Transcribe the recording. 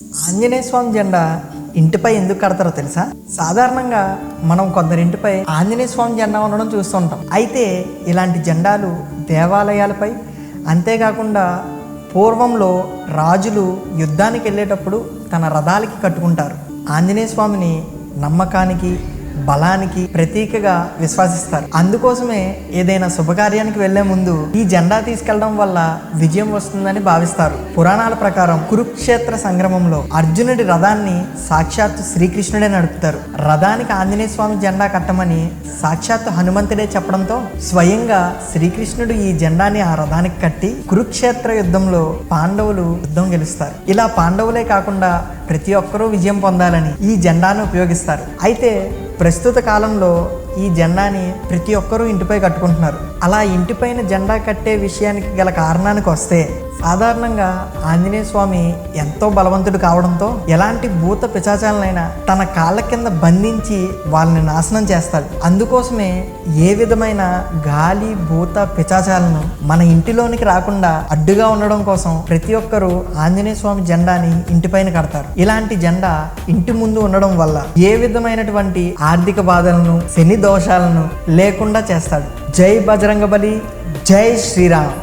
ఆంజనేయ స్వామి జెండా ఇంటిపై ఎందుకు కడతారో తెలుసా? సాధారణంగా మనం కొందరింటిపై ఆంజనేయ స్వామి జెండా ఉండడం చూస్తుంటాం. అయితే ఇలాంటి జెండాలు దేవాలయాలపై, అంతేకాకుండా పూర్వంలో రాజులు యుద్ధానికి వెళ్ళేటప్పుడు తన రథాలకి కట్టుకుంటారు. ఆంజనేయ స్వామిని నమ్మకానికి, బలానికి ప్రతీకగా విశ్వసిస్తారు. అందుకోసమే ఏదైనా శుభకార్యానికి వెళ్లే ముందు ఈ జెండా తీసుకెళ్లడం వల్ల విజయం వస్తుందని భావిస్తారు. పురాణాల ప్రకారం కురుక్షేత్ర సంగ్రామంలో అర్జునుడి రథాన్ని సాక్షాత్తు శ్రీకృష్ణుడే నడుపుతారు. రథానికి ఆంజనేయ స్వామి జెండా కట్టమని సాక్షాత్తు హనుమంతుడే చెప్పడంతో స్వయంగా శ్రీకృష్ణుడు ఈ జెండాని ఆ రథానికి కట్టి కురుక్షేత్ర యుద్ధంలో పాండవులు యుద్ధం గెలుస్తారు. ఇలా పాండవులే కాకుండా ప్రతి ఒక్కరూ విజయం పొందాలని ఈ జెండాను ఉపయోగిస్తారు. అయితే ప్రస్తుత కాలంలో ఈ జెండాని ప్రతి ఒక్కరూ ఇంటిపై కట్టుకుంటున్నారు. అలా ఇంటిపైన జెండా కట్టే విషయానికి గల కారణానికి వస్తే, సాధారణంగా ఆంజనేయ స్వామి ఎంతో బలవంతుడు కావడంతో ఎలాంటి భూత పిశాచాలనైనా తన కాళ్ళ కింద బంధించి వాళ్ళని నాశనం చేస్తాడు. అందుకోసమే ఏ విధమైన గాలి, భూత పిశాచాలను మన ఇంటిలోనికి రాకుండా అడ్డుగా ఉండడం కోసం ప్రతి ఒక్కరూ ఆంజనేయ స్వామి జెండాని ఇంటిపైన కడతారు. ఇలాంటి జెండా ఇంటి ముందు ఉండడం వల్ల ఏ విధమైనటువంటి ఆర్థిక బాధలను, శని దోషాలను లేకుండా చేస్తాడు. జై బజరంగబలి, జై శ్రీరామ్.